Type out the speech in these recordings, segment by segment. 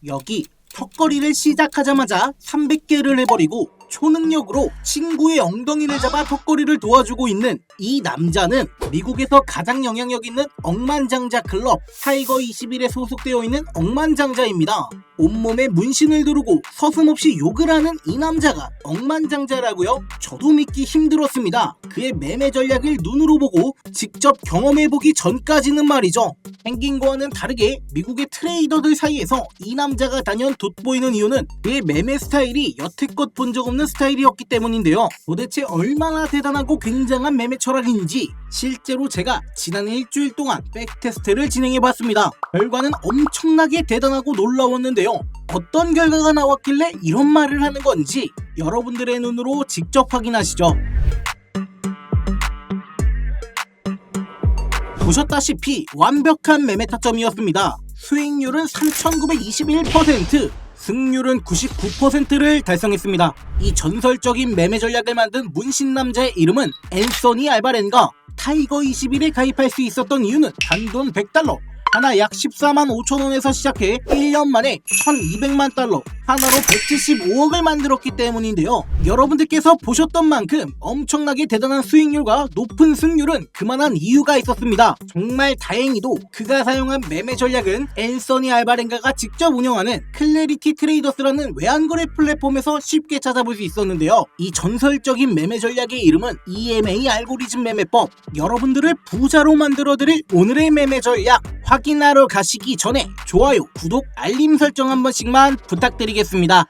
여기 턱걸이를 시작하자마자 300개를 해버리고 초능력으로 친구의 엉덩이를 잡아 턱걸이를 도와주고 있는 이 남자는 미국에서 가장 영향력 있는 억만장자 클럽 타이거 21에 소속되어 있는 억만장자입니다. 온몸에 문신을 두르고 서슴없이 욕을 하는 이 남자가 억만장자라고요? 저도 믿기 힘들었습니다. 그의 매매 전략을 눈으로 보고 직접 경험해보기 전까지는 말이죠. 생긴 거와는 다르게 미국의 트레이더들 사이에서 이 남자가 단연 돋보이는 이유는 그의 매매 스타일이 여태껏 본 적 없는 스타일이었기 때문인데요. 도대체 얼마나 대단하고 굉장한 매매 철학인지 실제로 제가 지난 일주일 동안 백테스트를 진행해봤습니다. 결과는 엄청나게 대단하고 놀라웠는데요. 어떤 결과가 나왔길래 이런 말을 하는 건지 여러분들의 눈으로 직접 확인하시죠. 보셨다시피 완벽한 매매 타점이었습니다. 수익률은 3,921%, 승률은 99%를 달성했습니다. 이 전설적인 매매 전략을 만든 문신 남자의 이름은 앤서니 알바렌가. 타이거 21에 가입할 수 있었던 이유는 단돈 $100, 하나 약 14만 5천 원에서 시작해 1년 만에 1200만 달러, 하나로 175억을 만들었기 때문인데요. 여러분들께서 보셨던 만큼 엄청나게 대단한 수익률과 높은 승률은 그만한 이유가 있었습니다. 정말 다행히도 그가 사용한 매매 전략은 앤서니 알바렌가가 직접 운영하는 클래리티 트레이더스라는 외환거래 플랫폼에서 쉽게 찾아볼 수 있었는데요. 이 전설적인 매매 전략의 이름은 EMA 알고리즘 매매법. 여러분들을 부자로 만들어드릴 오늘의 매매 전략 확인하러 가시기 전에 좋아요, 구독, 알림 설정 한 번씩만 부탁드리겠습니다.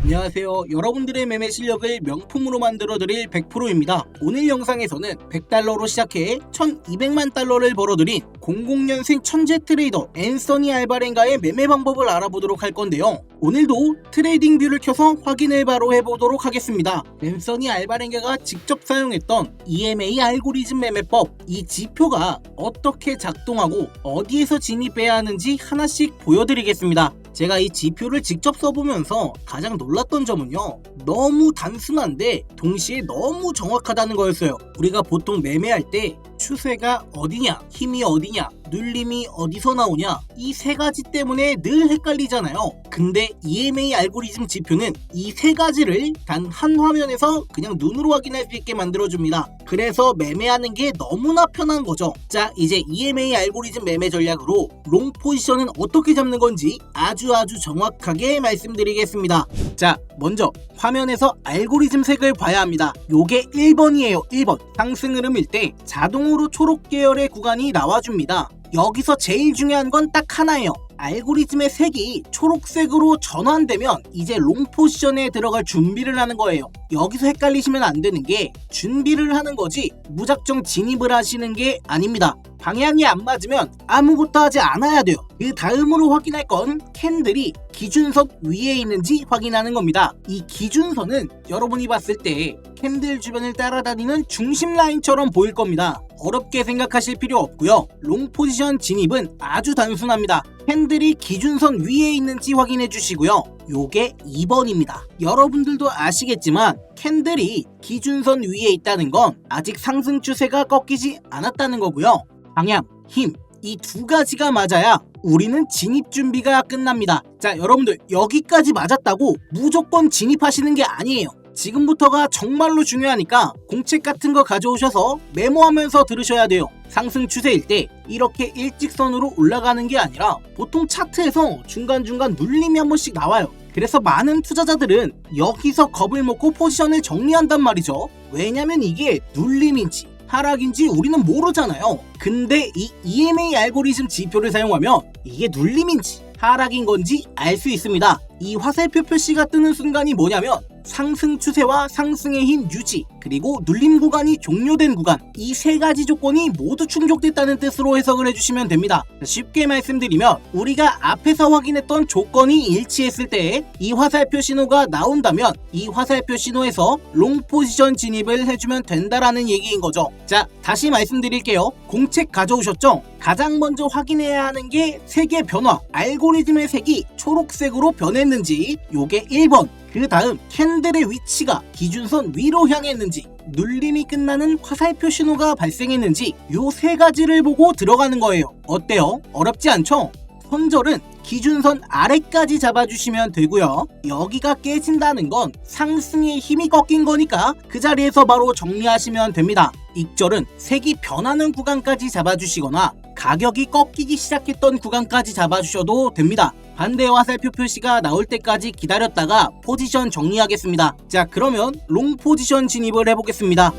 안녕하세요. 여러분들의 매매 실력을 명품으로 만들어드릴 100%입니다. 오늘 영상에서는 $100로 시작해 1200만 달러를 벌어들인 00년생 천재 트레이더 앤서니 알바렌가의 매매 방법을 알아보도록 할 건데요. 오늘도 트레이딩 뷰를 켜서 확인을 바로 해보도록 하겠습니다. 앤서니 알바렌가가 직접 사용했던 EMA 알고리즘 매매법, 이 지표가 어떻게 작동하고 어디에서 진입해야 하는지 하나씩 보여드리겠습니다. 제가 이 지표를 직접 써보면서 가장 놀랐던 점은요, 너무 단순한데 동시에 너무 정확하다는 거였어요. 우리가 보통 매매할 때 추세가 어디냐, 힘이 어디냐, 눌림이 어디서 나오냐, 이 세 가지 때문에 늘 헷갈리잖아요. 근데 EMA 알고리즘 지표는 이 세 가지를 단 한 화면에서 그냥 눈으로 확인할 수 있게 만들어줍니다. 그래서 매매하는 게 너무나 편한 거죠. 자, 이제 EMA 알고리즘 매매 전략으로 롱 포지션은 어떻게 잡는 건지 아주 정확하게 말씀드리겠습니다. 자, 먼저 화면에서 알고리즘 색을 봐야 합니다. 요게 1번이에요. 1번. 상승 흐름일 때 자동으로 초록 계열의 구간이 나와줍니다. 여기서 제일 중요한 건 딱 하나예요. 알고리즘의 색이 초록색으로 전환되면 이제 롱 포지션에 들어갈 준비를 하는 거예요. 여기서 헷갈리시면 안 되는 게 준비를 하는 거지 무작정 진입을 하시는 게 아닙니다. 방향이 안 맞으면 아무것도 하지 않아야 돼요. 그 다음으로 확인할 건 캔들이 기준선 위에 있는지 확인하는 겁니다. 이 기준선은 여러분이 봤을 때 캔들 주변을 따라다니는 중심 라인처럼 보일 겁니다. 어렵게 생각하실 필요 없고요. 롱 포지션 진입은 아주 단순합니다. 캔들이 기준선 위에 있는지 확인해 주시고요. 요게 2번입니다. 여러분들도 아시겠지만 캔들이 기준선 위에 있다는 건 아직 상승 추세가 꺾이지 않았다는 거고요. 방향, 힘, 이 두 가지가 맞아야 우리는 진입 준비가 끝납니다. 자, 여러분들 여기까지 맞았다고 무조건 진입하시는 게 아니에요. 지금부터가 정말로 중요하니까 공책 같은 거 가져오셔서 메모하면서 들으셔야 돼요. 상승 추세일 때 이렇게 일직선으로 올라가는 게 아니라 보통 차트에서 중간중간 눌림이 한 번씩 나와요. 그래서 많은 투자자들은 여기서 겁을 먹고 포지션을 정리한단 말이죠. 왜냐면 이게 눌림인지 하락인지 우리는 모르잖아요. 근데 이 EMA 알고리즘 지표를 사용하면 이게 눌림인지 하락인 건지 알 수 있습니다. 이 화살표 표시가 뜨는 순간이 뭐냐면 상승 추세와 상승의 힘 유지, 그리고 눌림 구간이 종료된 구간, 이 세 가지 조건이 모두 충족됐다는 뜻으로 해석을 해주시면 됩니다. 쉽게 말씀드리면 우리가 앞에서 확인했던 조건이 일치했을 때 이 화살표 신호가 나온다면 이 화살표 신호에서 롱 포지션 진입을 해주면 된다라는 얘기인 거죠. 자, 다시 말씀드릴게요. 공책 가져오셨죠? 가장 먼저 확인해야 하는 게 색의 변화, 알고리즘의 색이 초록색으로 변했는지, 요게 1번. 그 다음 캔들의 위치가 기준선 위로 향했는지, 눌림이 끝나는 화살표 신호가 발생했는지, 요 세 가지를 보고 들어가는 거예요. 어때요? 어렵지 않죠? 손절은 기준선 아래까지 잡아주시면 되고요. 여기가 깨진다는 건 상승의 힘이 꺾인 거니까 그 자리에서 바로 정리하시면 됩니다. 익절은 색이 변하는 구간까지 잡아주시거나 가격이 꺾이기 시작했던 구간까지 잡아주셔도 됩니다. 반대 화살표 표시가 나올 때까지 기다렸다가 포지션 정리하겠습니다. 자, 그러면 롱 포지션 진입을 해보겠습니다.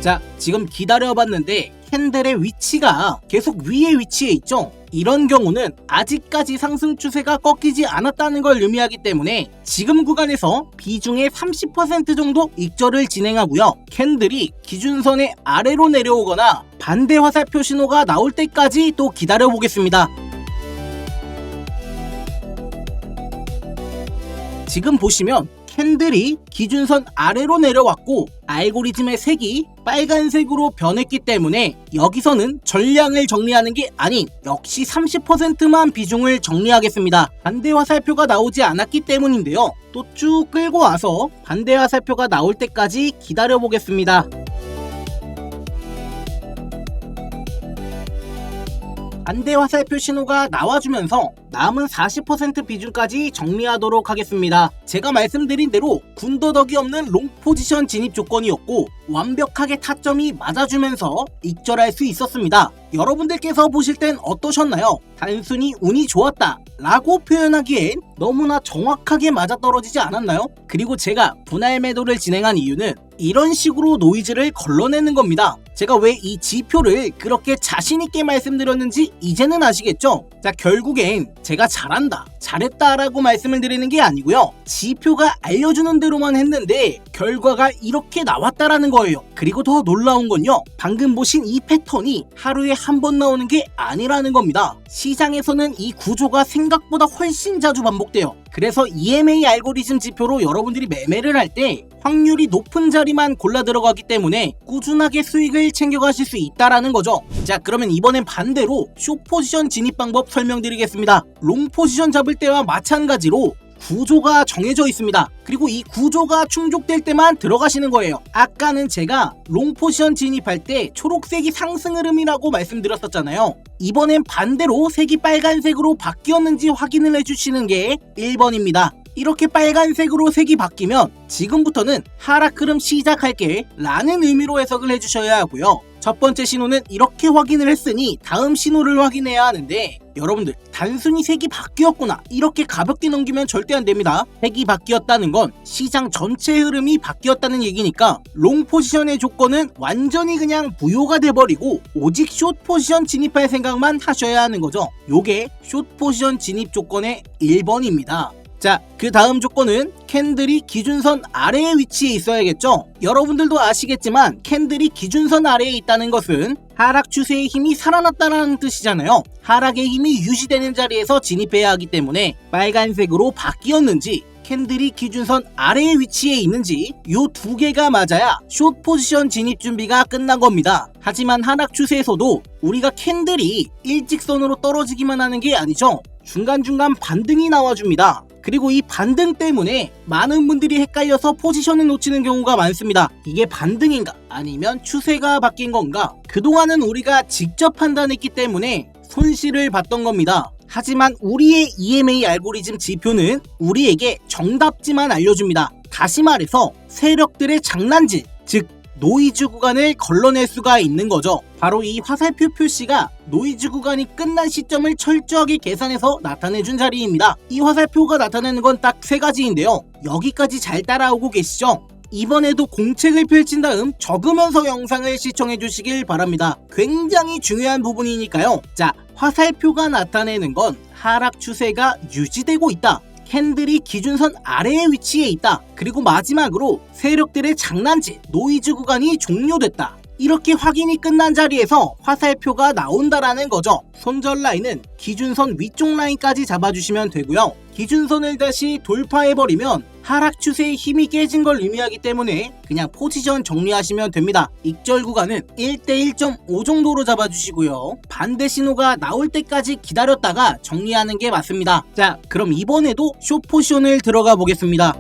자, 지금 기다려봤는데 캔들의 위치가 계속 위에 위치해 있죠. 이런 경우는 아직까지 상승 추세가 꺾이지 않았다는 걸 의미하기 때문에 지금 구간에서 비중의 30% 정도 익절을 진행하고요. 캔들이 기준선의 아래로 내려오거나 반대 화살표 신호가 나올 때까지 또 기다려 보겠습니다. 지금 보시면 캔들이 기준선 아래로 내려왔고 알고리즘의 색이 빨간색으로 변했기 때문에 여기서는 전량을 정리하는 게 아닌 역시 30%만 비중을 정리하겠습니다. 반대 화살표가 나오지 않았기 때문인데요. 또 쭉 끌고 와서 반대 화살표가 나올 때까지 기다려 보겠습니다. 반대 화살표 신호가 나와주면서 남은 40% 비중까지 정리하도록 하겠습니다. 제가 말씀드린 대로 군더더기 없는 롱 포지션 진입 조건이었고 완벽하게 타점이 맞아주면서 익절할 수 있었습니다. 여러분들께서 보실 땐 어떠셨나요? 단순히 운이 좋았다 라고 표현하기엔 너무나 정확하게 맞아떨어지지 않았나요? 그리고 제가 분할 매도를 진행한 이유는 이런 식으로 노이즈를 걸러내는 겁니다. 제가 왜 이 지표를 그렇게 자신있게 말씀드렸는지 이제는 아시겠죠? 자, 결국엔 제가 잘한다, 잘했다 라고 말씀을 드리는 게 아니고요. 지표가 알려주는 대로만 했는데 결과가 이렇게 나왔다라는 거예요. 그리고 더 놀라운 건요, 방금 보신 이 패턴이 하루에 한 번 나오는 게 아니라는 겁니다. 시장에서는 이 구조가 생각보다 훨씬 자주 반복돼요. 그래서 EMA 알고리즘 지표로 여러분들이 매매를 할 때 확률이 높은 자리만 골라 들어가기 때문에 꾸준하게 수익을 챙겨가실 수 있다라는 거죠. 자, 그러면 이번엔 반대로 숏 포지션 진입 방법 설명드리겠습니다. 롱 포지션 잡을 때와 마찬가지로 구조가 정해져 있습니다. 그리고 이 구조가 충족될 때만 들어가시는 거예요. 아까는 제가 롱 포지션 진입할 때 초록색이 상승 흐름이라고 말씀드렸었잖아요. 이번엔 반대로 색이 빨간색으로 바뀌었는지 확인을 해주시는 게 1번입니다. 이렇게 빨간색으로 색이 바뀌면 지금부터는 하락 흐름 시작할게 라는 의미로 해석을 해주셔야 하고요. 첫 번째 신호는 이렇게 확인을 했으니 다음 신호를 확인해야 하는데, 여러분들 단순히 색이 바뀌었구나 이렇게 가볍게 넘기면 절대 안 됩니다. 색이 바뀌었다는 건 시장 전체 흐름이 바뀌었다는 얘기니까 롱 포지션의 조건은 완전히 그냥 무효가 돼버리고 오직 숏 포지션 진입할 생각만 하셔야 하는 거죠. 요게 숏 포지션 진입 조건의 1번입니다. 자, 그 다음 조건은 캔들이 기준선 아래에 위치해 있어야겠죠? 여러분들도 아시겠지만 캔들이 기준선 아래에 있다는 것은 하락 추세의 힘이 살아났다는 뜻이잖아요. 하락의 힘이 유지되는 자리에서 진입해야 하기 때문에 빨간색으로 바뀌었는지 캔들이 기준선 아래에 위치해 있는지 요 두 개가 맞아야 숏 포지션 진입 준비가 끝난 겁니다. 하지만 하락 추세에서도 우리가 캔들이 일직선으로 떨어지기만 하는 게 아니죠. 중간중간 반등이 나와줍니다. 그리고 이 반등 때문에 많은 분들이 헷갈려서 포지션을 놓치는 경우가 많습니다. 이게 반등인가 아니면 추세가 바뀐 건가? 그동안은 우리가 직접 판단했기 때문에 손실을 봤던 겁니다. 하지만 우리의 EMA 알고리즘 지표는 우리에게 정답지만 알려줍니다. 다시 말해서 세력들의 장난질, 즉 노이즈 구간을 걸러낼 수가 있는 거죠. 바로 이 화살표 표시가 노이즈 구간이 끝난 시점을 철저하게 계산해서 나타내준 자리입니다. 이 화살표가 나타내는 건 딱 세 가지인데요. 여기까지 잘 따라오고 계시죠? 이번에도 공책을 펼친 다음 적으면서 영상을 시청해 주시길 바랍니다. 굉장히 중요한 부분이니까요. 자, 화살표가 나타내는 건 하락 추세가 유지되고 있다, 캔들이 기준선 아래에 위치해 있다, 그리고 마지막으로 세력들의 장난질, 노이즈 구간이 종료됐다, 이렇게 확인이 끝난 자리에서 화살표가 나온다라는 거죠. 손절 라인은 기준선 위쪽 라인까지 잡아주시면 되고요. 기준선을 다시 돌파해버리면 하락 추세의 힘이 깨진 걸 의미하기 때문에 그냥 포지션 정리하시면 됩니다. 익절 구간은 1대 1.5 정도로 잡아주시고요. 반대 신호가 나올 때까지 기다렸다가 정리하는 게 맞습니다. 자, 그럼 이번에도 숏 포지션을 들어가 보겠습니다.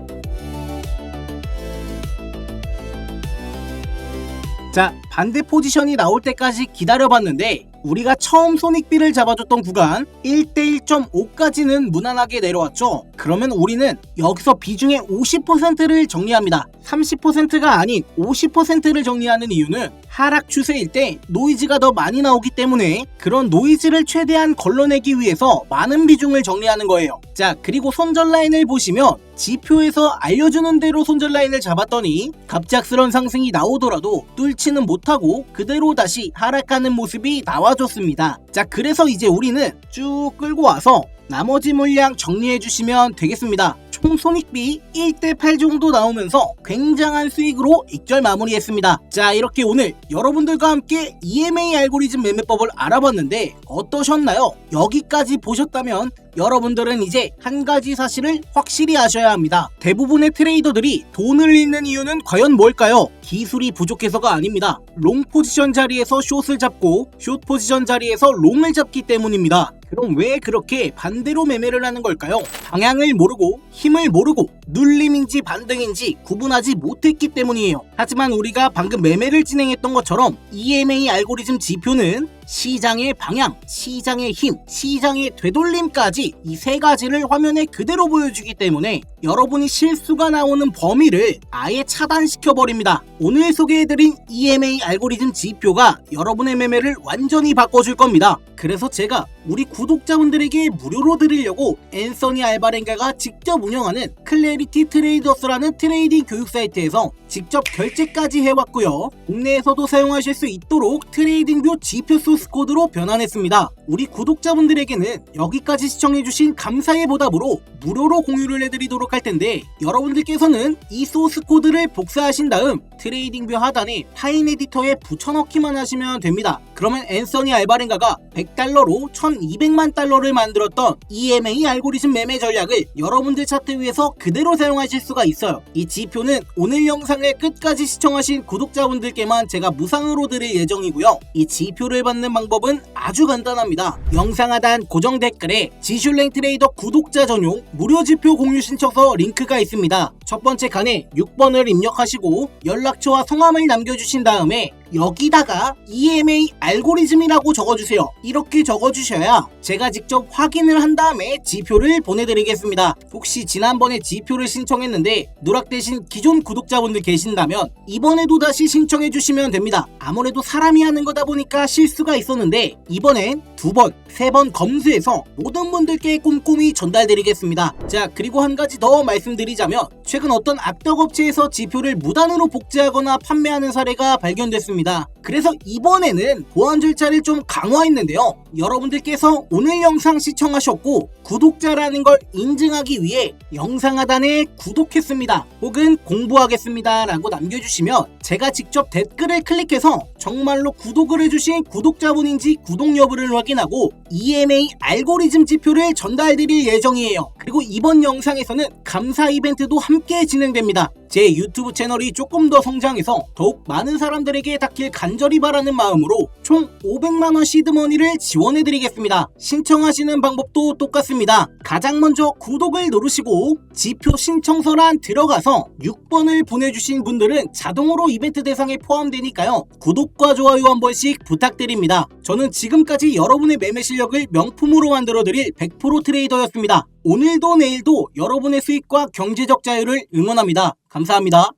자, 반대 포지션이 나올 때까지 기다려봤는데 우리가 처음 손익비를 잡아줬던 구간 1대1.5까지는 무난하게 내려왔죠. 그러면 우리는 여기서 비중의 50%를 정리합니다. 30%가 아닌 50%를 정리하는 이유는 하락 추세일 때 노이즈가 더 많이 나오기 때문에 그런 노이즈를 최대한 걸러내기 위해서 많은 비중을 정리하는 거예요. 자, 그리고 손절 라인을 보시면 지표에서 알려주는 대로 손절 라인을 잡았더니 갑작스런 상승이 나오더라도 뚫지는 못하고 그대로 다시 하락하는 모습이 나와줬습니다. 자, 그래서 이제 우리는 쭉 끌고 와서 나머지 물량 정리해 주시면 되겠습니다. 총 손익비 1대8 정도 나오면서 굉장한 수익으로 익절 마무리했습니다. 자, 이렇게 오늘 여러분들과 함께 EMA 알고리즘 매매법을 알아봤는데 어떠셨나요? 여기까지 보셨다면 여러분들은 이제 한 가지 사실을 확실히 아셔야 합니다. 대부분의 트레이더들이 돈을 잃는 이유는 과연 뭘까요? 기술이 부족해서가 아닙니다. 롱 포지션 자리에서 숏을 잡고 숏 포지션 자리에서 롱을 잡기 때문입니다. 그럼 왜 그렇게 반대로 매매를 하는 걸까요? 방향을 모르고 힘을 모르고 눌림인지 반등인지 구분하지 못했기 때문이에요. 하지만 우리가 방금 매매를 진행했던 것처럼 EMA 알고리즘 지표는 시장의 방향, 시장의 힘, 시장의 되돌림까지 이 세 가지를 화면에 그대로 보여주기 때문에 여러분이 실수가 나오는 범위를 아예 차단시켜버립니다. 오늘 소개해드린 EMA 알고리즘 지표가 여러분의 매매를 완전히 바꿔줄 겁니다. 그래서 제가 우리 구독자분들에게 무료로 드리려고 앤서니 알바렌가가 직접 운영하는 클래리티 트레이더스라는 트레이딩 교육 사이트에서 직접 결제까지 해왔고요. 국내에서도 사용하실 수 있도록 트레이딩뷰 지표 소스 코드로 변환했습니다. 우리 구독자분들에게는 여기까지 시청해주신 감사의 보답으로 무료로 공유를 해드리도록 할 텐데 여러분들께서는 이 소스 코드를 복사하신 다음 트레이딩뷰 하단에 파인 에디터에 붙여넣기만 하시면 됩니다. 그러면 앤서니 알바렌가가 100달러로 1200만 달러를 만들었던 EMA 알고리즘 매매 전략을 여러분들 차트 위에서 그대로 사용하실 수가 있어요. 이 지표는 오늘 영상을 끝까지 시청하신 구독자분들께만 제가 무상으로 드릴 예정이고요. 이 지표를 받는 방법은 아주 간단합니다. 영상 하단 고정 댓글에 지슐랭 트레이더 구독자 전용 무료 지표 공유 신청서 링크가 있습니다. 첫 번째 칸에 6번을 입력하시고 연락처와 성함을 남겨주신 다음에 여기다가 EMA 알고리즘이라고 적어주세요. 이렇게 적어주셔야 제가 직접 확인을 한 다음에 지표를 보내드리겠습니다. 혹시 지난번에 지표를 신청했는데 누락되신 기존 구독자분들 계신다면 이번에도 다시 신청해주시면 됩니다. 아무래도 사람이 하는 거다 보니까 실수가 있었는데 이번엔 2번, 3번 검수해서 모든 분들께 꼼꼼히 전달드리겠습니다. 자, 그리고 한 가지 더 말씀드리자면 최근 어떤 악덕업체에서 지표를 무단으로 복제하거나 판매하는 사례가 발견됐습니다. 그래서 이번에는 보안 절차를 좀 강화했는데요. 여러분들께서 오늘 영상 시청하셨고 구독자라는 걸 인증하기 위해 영상 하단에 구독했습니다 혹은 공부하겠습니다 라고 남겨주시면 제가 직접 댓글을 클릭해서 정말로 구독을 해주신 구독자분인지 구독 여부를 확인하고 EMA 알고리즘 지표를 전달드릴 예정이에요. 그리고 이번 영상에서는 감사 이벤트도 함께 진행됩니다. 제 유튜브 채널이 조금 더 성장해서 더욱 많은 사람들에게 닿길 간절히 바라는 마음으로 총 500만원 시드머니를 지원해드리겠습니다. 신청하시는 방법도 똑같습니다. 가장 먼저 구독을 누르시고 지표 신청서란 들어가서 6번을 보내주신 분들은 자동으로 이벤트 대상에 포함되니까요. 구독과 좋아요 한 번씩 부탁드립니다. 저는 지금까지 여러분의 매매 실력을 명품으로 만들어드릴 100% 트레이더였습니다. 오늘도 내일도 여러분의 수익과 경제적 자유를 응원합니다. 감사합니다.